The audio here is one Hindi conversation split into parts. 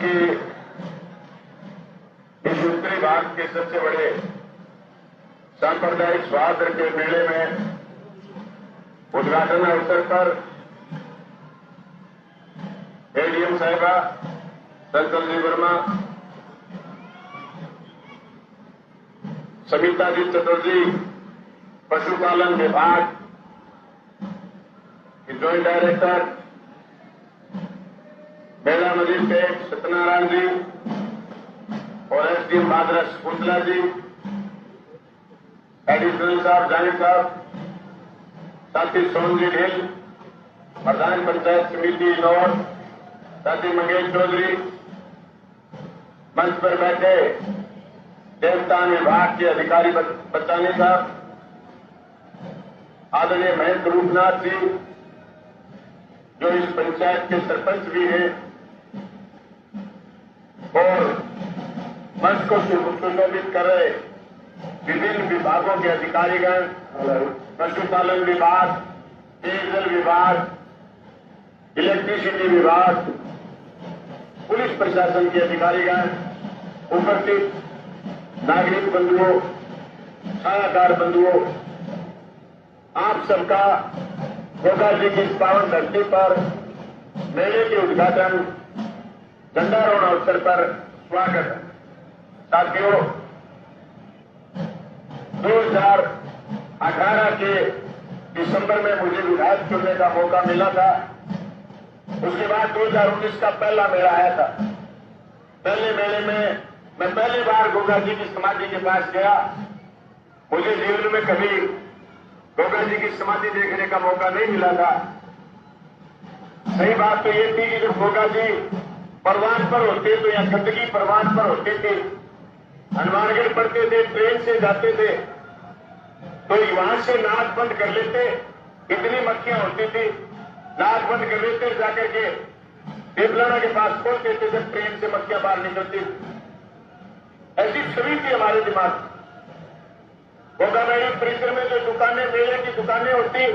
की इस उत्तरी भाग के सबसे बड़े सांप्रदायिक स्वाद के मेले में उद्घाटन अवसर पर एडीएम साहिबा संतल जी वर्मा, सविता जी चटर्जी, पशुपालन विभाग की ज्वाइंट डायरेक्टर, मेला मजिस्ट्रेट सत्यनारायण जी और एसडीएम भादरा शकुंतला जी, एडिशनल साहब जाहिर साहब, साथी सोनजी ढिल, प्रधान पंचायत समिति इंदौर, साथी मंगेश चौधरी, मंच पर बैठे देवस्थान विभाग के अधिकारी बच्चानी साहब, आदरणीय महेंद्र रूपनाथ जी जो इस पंचायत के सरपंच भी हैं और मंच को सुशोभित कर रहे विभिन्न विभागों के अधिकारीगण, पशुपालन विभाग, पेयजल विभाग, इलेक्ट्रिसिटी विभाग, पुलिस प्रशासन के अधिकारीगण, उपस्थित नागरिक बंधुओं, छायाकार बंधुओं, आप सबका गोगा जी की इस पावन धरती पर मेले के उद्घाटन झंडारोहण अवसर पर स्वागत है। साथियों, 2018 के दिसंबर में मुझे विधायक चुनने का मौका मिला था। उसके बाद 2019 का पहला मेला आया था। पहले मेले में मैं पहली बार गोगा जी की समाधि के पास गया। मुझे जीवन में कभी गोगा जी की समाधि देखने का मौका नहीं मिला था। सही बात तो ये थी कि जब गोगा जी परवान पर होते तो या गंदगी परवान पर होते थे, हनुमानगढ़ पढ़ते थे, ट्रेन से जाते थे तो वहां से नाक बंद कर लेते, इतनी मक्खियां होती थी, नाक बंद कर लेते, जाकर के देवलाना के पास खोल देते थे, ट्रेन से मक्खियां बाहर निकलती। ऐसी छवि थी हमारे दिमाग। गोगा मेले परिसर में जो दुकानें, मेले की दुकानें होती,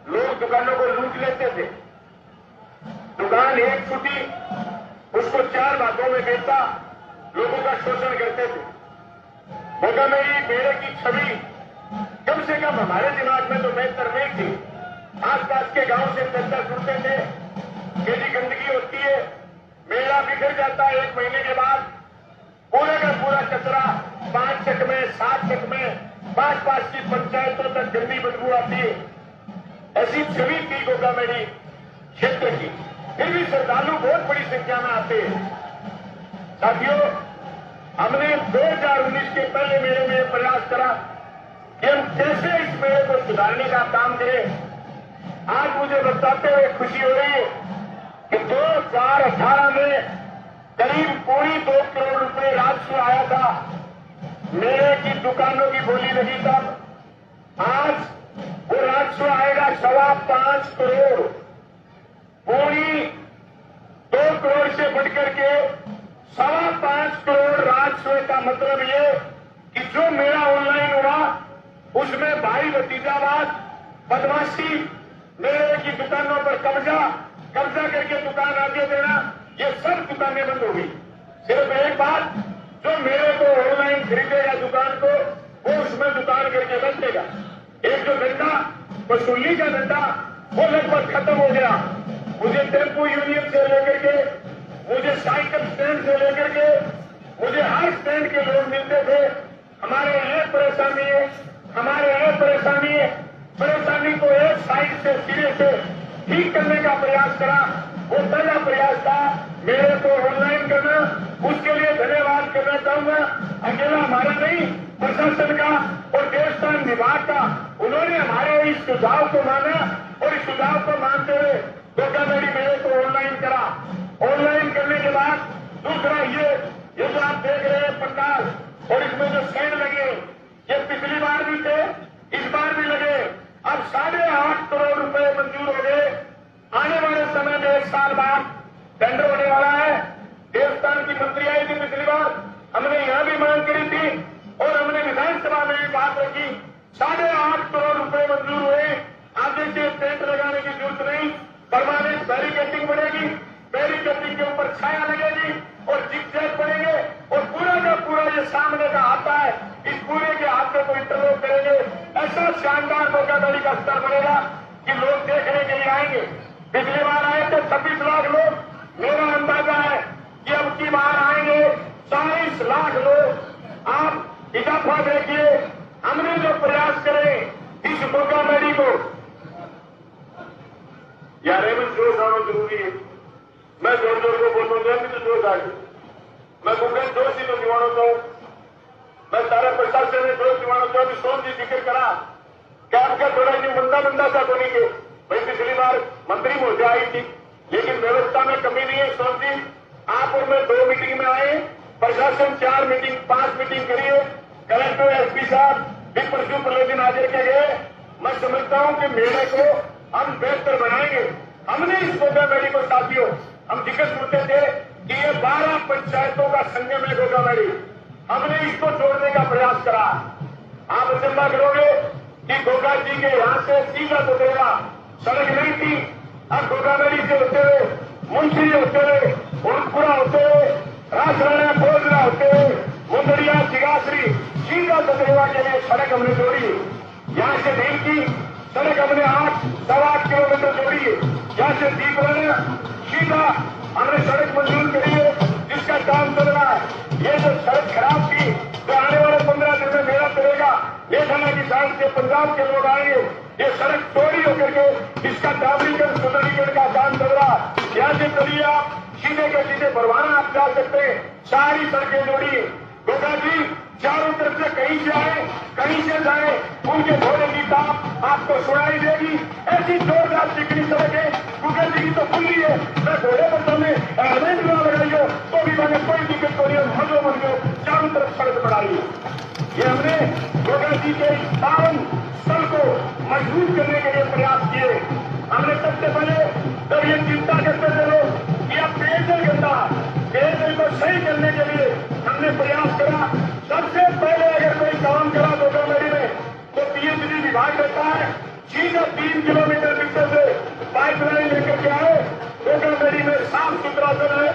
लोग दुकानों को लूट लेते थे। दुकान एक छुटी, उसको 4 भागों में बेचता, लोगों का शोषण करते थे। गोगा मेले की छवि कम से कम हमारे दिमाग में तो बेहतर नहीं थी। आसपास के गांव से चर्चा सुनते थे कि जी गंदगी होती है, मेला बिखर जाता है, 1 महीने के बाद पूरे का पूरा कचरा 5 चक में, 7 चक में, 5-5 की पंचायतों तक गंदी बदबू आती है। ऐसी छवि थी गोगा मेले क्षेत्र की। फिर भी श्रद्धालु बहुत बड़ी संख्या में आते हैं। साथियों, हमने 2019 के पहले मेले में प्रयास करा कि हम कैसे इस मेले को सुधारने का काम करें। आज मुझे बताते हुए खुशी हो रही है कि 2018 में करीब पूरी 2 करोड़ रुपए राजस्व आया था। मेले की दुकानों की बोली लगी तब। आज वो राजस्व आएगा 5.25 करोड़। पूरी 2 करोड़ से बढ़कर के 5.25 करोड़ राजस्व का मतलब ये कि जो मेला ऑनलाइन हुआ उसमें भाई भतीजावाद, बदमाशी, मेले की दुकानों पर कब्जा करके दुकान आगे देना, ये सब दुकानें बंद हो गई। सिर्फ एक बात, जो मेरे को ऑनलाइन खरीदेगा दुकान को, वो उसमें दुकान करके बच देगा। एक जो धंधा वसूली का धंधा, वो लगभग खत्म हो गया। मुझे टेम्पो यूनियन से लेकर के, मुझे साइकिल स्टैंड से लेकर के, मुझे हर स्टैंड के लोग मिलते थे। हमारे ये परेशानी है, हमारे ये परेशानी है। परेशानी को एक साइड से, सिरे से ठीक करने का प्रयास करा। वो पहला प्रयास था मेरे को ऑनलाइन करना। उसके लिए धन्यवाद करना चाहूंगा अकेला हमारा नहीं, प्रशासन का और देवस्थान विभाग का। उन्होंने हमारे इस सुझाव को माना और इस सुझाव को मानते हुए गोगा मेले को ऑनलाइन करा। ऑनलाइन करने के बाद दूसरा ये जो आप देख रहे हैं पंडाल और इसमें जो शेड लगे, ये पिछली बार भी थे, इस बार भी लगे। अब 8.5 करोड़ रुपए मंजूर हो गए। आने वाले समय में 1 साल बाद टेंडर होने वाला है। देवस्थान की मंत्री आई थी पिछली बार, हमने यहां भी मांग करी थी और हमने विधानसभा में भी बात रखी। 8.5 करोड़ रुपए मंजूर हुए। आगे से टेंट लगाने की जरूरत नहीं, परमानेंट बैरिकेडिंग बनेगी। बैरिकेडिंग के ऊपर छाया लगेगी और जिग-जैग पड़ेंगे और पूरा का पूरा ये सामने का आता है, इस पूरे के हाथ में को इंटरलोक करेंगे। ऐसा शानदार धोखाधड़ी का स्तर बनेगा कि लोग देखने के लिए आएंगे। पिछली बार आए थे 26 लाख लोग, मेरा अंदाजा है कि अब की बार आएंगे 40 लाख लोग। आप इजाफा देखिए, हमने जो प्रयास करे इस धोखाधड़ी को, यार ये भी जोश आना जरूरी है। मैं जोर जोर को बोलूंगा भी तो जोश आ गई। मैं गूगल जोश ही तो दीवाना हूं, मैं सारे प्रशासन में जोश दीवाना हूं। अभी सोन जी जिक्र करा कैब का थोड़ा नहीं बंदा था धोनी के भाई, पिछली बार मंत्री मोदी आई थी लेकिन व्यवस्था में कमी नहीं है। सोन जी आप और मैं 2 मीटिंग में आए, प्रशासन 4 मीटिंग 5 मीटिंग करिए, कलेक्टर एसपी साहब भी परसों पहले दिन हाजिर के गए। मैं समझता हूं कि मेले को हम बेहतर बनाएंगे। हमने इस धोखाधड़ी को साथियों, हम जिक्र करते थे कि ये 12 पंचायतों का संगम है धोखाधड़ी, हमने इसको जोड़ने का प्रयास करा। आप चिंता करोगे कि गोगा जी के यहां से सीधा दुधेरा सड़क नहीं थी, अब धोखाधड़ी से होते हुए मुंशी होते हुए उड़पुरा होते हुए राजराणा बोलरा होते हुए मुंदड़िया चिगासरी सीधा दुधेरा के लिए सड़क हमने जोड़ी। यहां से ढील की सड़क हमने 8-8 किलोमीटर जोड़ी है। यहाँ से दीपवाना सीधा हमने सड़क मंजूर करी है, जिसका काम चल रहा है। ये जो सड़क खराब थी तो आने वाले 15 दिन में मेला चलेगा, मेघाना की साइड से पंजाब के लोग आएंगे। ये सड़क चोरी होकर के इसका डामरीकरण सुदृढ़ीकरण का काम चल रहा है। यहाँ से चलिए आप सीधे के सीधे बरवाना आप जा सकते हैं, सारी सड़कें जोड़ी। गोगा जी चारों तरफ से कहीं से आए कहीं से जाए, उनके घोड़े की ताप आपको सुनाई देगी। ऐसी जोरदार चिकनी सड़कें गूगल जी की तो खुली है। मैं घोड़े पर चलने हेलमेट ना लगाइयो तो भी मैंने कोई दिक्कत को नहीं, मजो मन गयो, चारों तरफ सड़क बढ़ाई। ये हमने गूगल जी के पावन स्थल को मजबूत करने के लिए प्रयास किए। हमने सबसे पहले जब ये चिंता करते थे लोग कि अब पेयजल गंदा, पेयजल को सही करने के लिए हमने प्रयास करा। सबसे पहले अगर कोई काम करा धोखाधड़ी में तो पीएचडी विभाग रहता है, सीधा 3 किलोमीटर पीछे से पाइपलाइन लेकर के आए। धोखाधड़ी में साफ सुथरा जल है।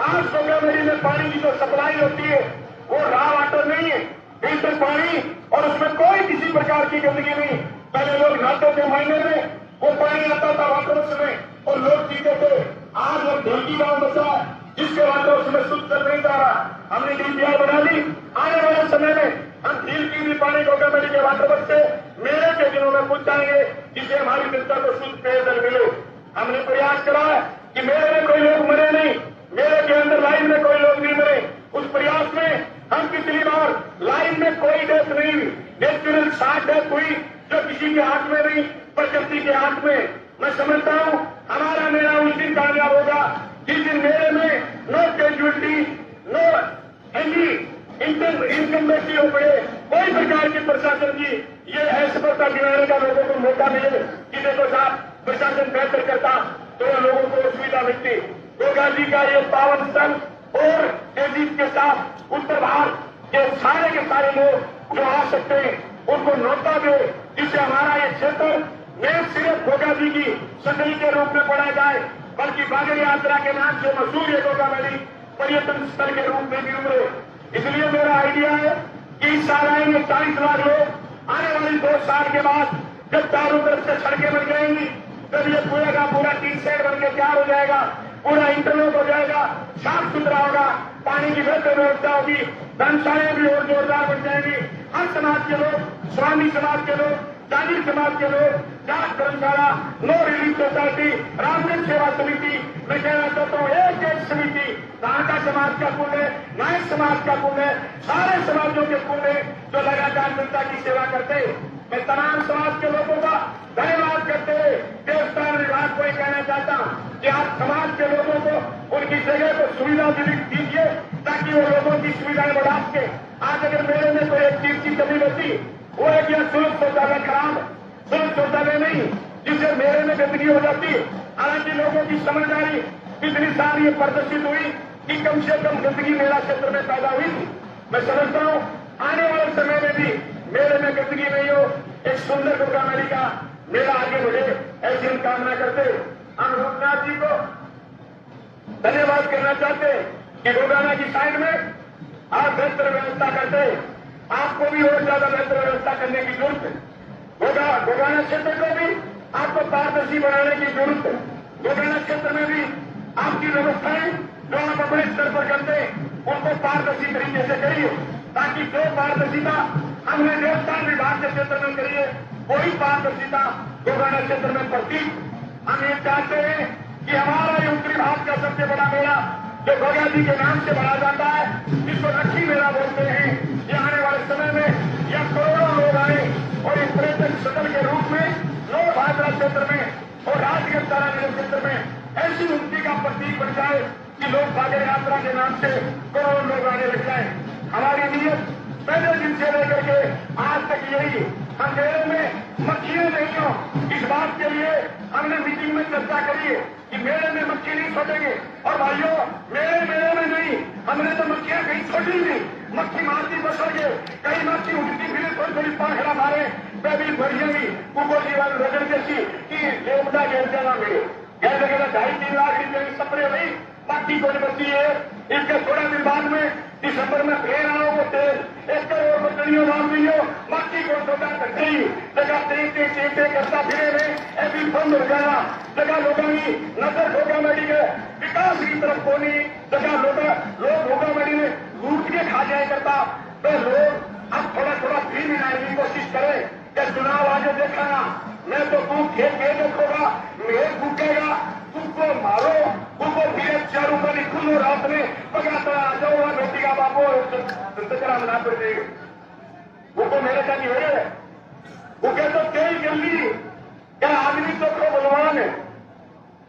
आज धोखाधड़ी में पानी की जो सप्लाई होती है वो रॉ वाटर नहीं है, फिल्टर पानी, और उसमें कोई किसी प्रकार की गंदगी नहीं। पहले लोग नहाते थे महीने में, वो पानी आता था वाटर में और लोग पीते थे। आज वो ढेकी गांव बचा है जिसके वाटर उसमें शुद्ध जल नहीं जा रहा। हमने डीपीआर बना ली, आने वाले समय में हम झील की भी पानी धोखाधड़ी के वाटर से मेले के दिनों में पहुंचाएंगे, जिससे हमारी जनता को शुद्ध पेयजल मिले। हमने प्रयास करा है कि मेले में कोई लोग मरे नहीं, मेले के अंदर लाइन में कोई लोग नहीं मरे। उस प्रयास में हम पिछली बार लाइन में कोई डेथ नहीं हुई, नेचुरल 60 डेथ हुई, जो किसी के हाथ में नहीं, प्रकृति के हाथ में। मैं समझता हूं हमारा मेला उस दिन कामयाब होगा जिस दिन मेले में no casualty, no any incumbency हो पड़े, कोई प्रकार की प्रशासन की ये असफलता दिलाने का लोगों को मौका मिले कि देखो साहब प्रशासन बेहतर करता तो लोगों को सुविधा मिलती। गोगा जी का ये पावन स्थल और तेजी के साथ उत्तर भारत के सारे लोग जो आ सकते हैं उनको न्योता दे, जिससे हमारा ये क्षेत्र न सिर्फ गोगा जी की संगली के रूप में पढ़ा जाए बल्कि बागड़ यात्रा के नाम से मशहूर ये गोगावली पर्यटन स्थल के रूप में भी उभरे। इसलिए मेरा आइडिया है कि इस साल आएंगे 40 लाख लोग। आने वाली 2 साल के बाद जब चारों तरफ से सड़कें बन जाएंगी, तब ये पूरा का पूरा टीन शेड बन के तैयार हो जाएगा, पूरा इंटरलॉक हो जाएगा, साफ सुथरा होगा, पानी की बेहतर व्यवस्था होगी, धर्मशालाएं भी और जोरदार बन जाएंगी। हर समाज के लोग, स्वामी समाज के लोग, जागीर समाज के लोग, जाट धर्मशाला, नो रिलीफ सोसाइटी, रामदेव सेवा समिति, मैं कहना चाहता हूँ एक समिति, राणा समाज का कुल है, नायक समाज का कुल है, सारे समाजों के कुल है जो लगातार जनता की सेवा करते। मैं तमाम समाज के लोगों का धन्यवाद करते हुए देवस्थान विभाग को कहना चाहता हूँ कि आप समाज के लोगों को उनकी जगह को सुविधा दीजिए ताकि वो लोगों की सुविधाएं बढ़ा सके। आज अगर मेरे में कोई एक चीज की कमी होती वो है कि सुलभ शौचालय खराब, सुलभ शौचालय नहीं, जिससे मेरे में गंदगी हो जाती। हालांकि लोगों की समझ आ रही, पिछली साल ये प्रदर्शित हुई कि कम से कम गंदगी मेरा क्षेत्र में पैदा हुई थी। मैं समझता हूँ आने वाले समय में भी मेले में गंदगी नहीं हो, एक सुंदर गोगावली का मेला आगे बढ़े, ऐसी हम कामना करते। हम रूपनाथ जी को धन्यवाद करना चाहते कि गोगाना की साइड में आप बेहतर व्यवस्था करते, आपको भी और ज्यादा बेहतर व्यवस्था करने की जरूरत है। गोगाना क्षेत्र को भी आपको पारदर्शी बनाने की जरूरत है। गोगाना क्षेत्र में भी आपकी व्यवस्थाएं जो आप अपने स्तर पर करते हैं उनको पारदर्शी तरीके से करिए, ताकि जो पारदर्शिता हमने देवस्थान विभाग के क्षेत्र में करी है वही पारदर्शिता गोगाना क्षेत्र में बढ़ती। हम ये चाहते हैं कि हमारा ये उत्तरी भारत का सबसे बड़ा मेला जो गोगा जी के नाम से बढ़ा जाता है, जिसको लक्ष्मी मेला बोलते हैं, ये आने वाले समय में यह करोड़ों लोग आए और इस पर्यटन स्थल के रूप में लोग भादरा क्षेत्र में और राजगढ़ तारा नगर क्षेत्र में ऐसी उन्नति का प्रतीक बन जाए कि लोग सागर यात्रा के नाम से करोड़ों लोग आने लग जाए। हमारी नीयत पहले दिन से लेकर के आज तक यही, हम मेले में मक्खियां नहीं हो, इस बात के लिए हमने मीटिंग में चर्चा करी है कि मेले में मक्खी नहीं छोड़ेंगे। और भाइयों, मेले में नहीं, हमने तो मक्खियां कहीं छोड़ी नहीं, मक्खी मारती बसोगे, कई मक्खी उठती फिर थोड़ी थोड़ी पाखड़ा मारे, बेबी बढ़िया भी कुको जीवन रगड़ जैसी कि लेवटा गिर जाना मेरे गैर जगह 2.5-3 लाख रुपए की सपरे हुई, बाकी कोई बची है। इसके थोड़ा दिन बाद में दिसंबर में फिर आओगे तेल 1 करोड़ बकरियों मार दी हो, बाकी को छोटा कटी जगह तेते करता फिरे में ऐसी बंद हो जाना, जगह लोगों की नजर होगा मेडी के विकास की तरफ कोनी, जगह लोग होगा मेडी में लूट के खा जाए करता। तो लोग अब थोड़ा थोड़ा फिर मिलाने की कोशिश करें कि चुनाव आगे देखा मैं तो तू खेत के देखोगा, मेरे भूखेगा, तुमको मारो, तुमको फिर 4 रुपये खुलो रात में पकड़ता आ जाओ बेटी का बापो चंद्रकरा मना पड़ जाएगा। वो तो मेरे का नहीं हो रहे, वो कहते तेल जल्दी क्या आदमी तो बलवान है,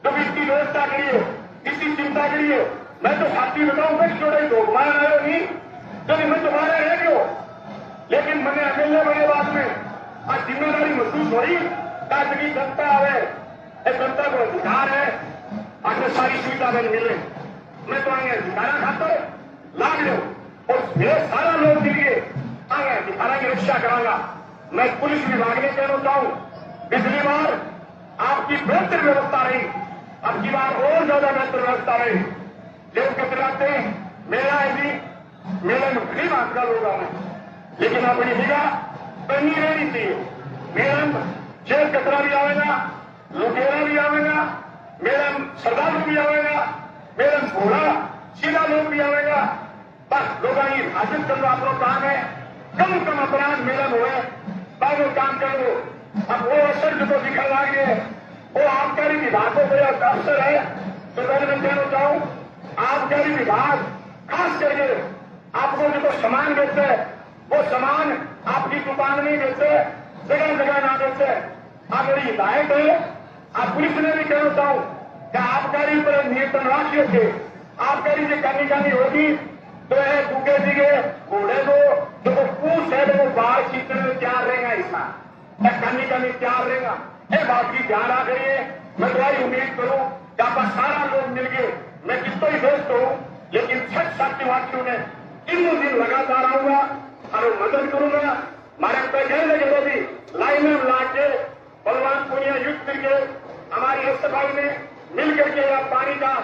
जब इसकी व्यवस्था करिए, इसकी चिंता करिए। मैं तो साथी बताऊं मैं छोड़े दो मैं आयो नहीं, जब मैं तुम्हारे रह गयो, लेकिन मैंने अकेले बड़े बाद में आज जिम्मेदारी महसूस हो रही ताकि जनता आवे, जनता को अधिकार है, आगे सारी सुविधा मैंने मिले, मैं तो आगे अधिकारा खातर लाभ लो और मेरे सारा लोग के लिए आगे अधिकारा की रक्षा करांगा। मैं पुलिस विभाग में कहना चाहूं, पिछली बार आपकी बेहतर व्यवस्था रही, अब की बार और ज्यादा बेहतर व्यवस्था रही। लोग कतराते मेरा यदि मेरे में गरीब आजकल होगा मैं, लेकिन अपनी निगाह बनी रहनी चाहिए। मेरा जेल कतरा भी आवेगा, लुटेरा भी आवेगा, मेरा सरदार भी आवेगा, मेरा घोड़ा सीधा लोग भी आवेगा। बस लोग हाजिर कर लो, अपना काम है, कम अपराध मेरा हुए बाबू काम करो। अब वो अवसर जो दिखा लागे वो आबकारी विभाग को कोई अवसर है तो मैं कहना चाहूं, आबकारी विभाग खास करके आपको जो सामान देते हैं वो सामान आपकी दुकान नहीं देते, जगह जगह ना देते। आप मेरी हिदायत है, आप पुलिस ने भी कहना चाहूं कि आबकारी पर नियंत्रण राखिए थे, आबकारी से करनी होगी तो है भूखे दिखे घोड़े को जो पूछ है वो बाहर खींचने में तैयार रहेगा, इसका करनी तैयार रहेगा। ये बात की ध्यान आ गई है। मैं तुम्हारी उम्मीद करूं कि आप सारा लोग मिल गए, मैं कितना ही दोस्त हूं, लेकिन छठ साथीवासियों ने 3 दिन लगातार आऊंगा और मदद करूंगा। हमारे पैसे जगह भी लाइन में ला के बलवान पुनिया युक्त करके हमारी सफाई में मिल करके पानी का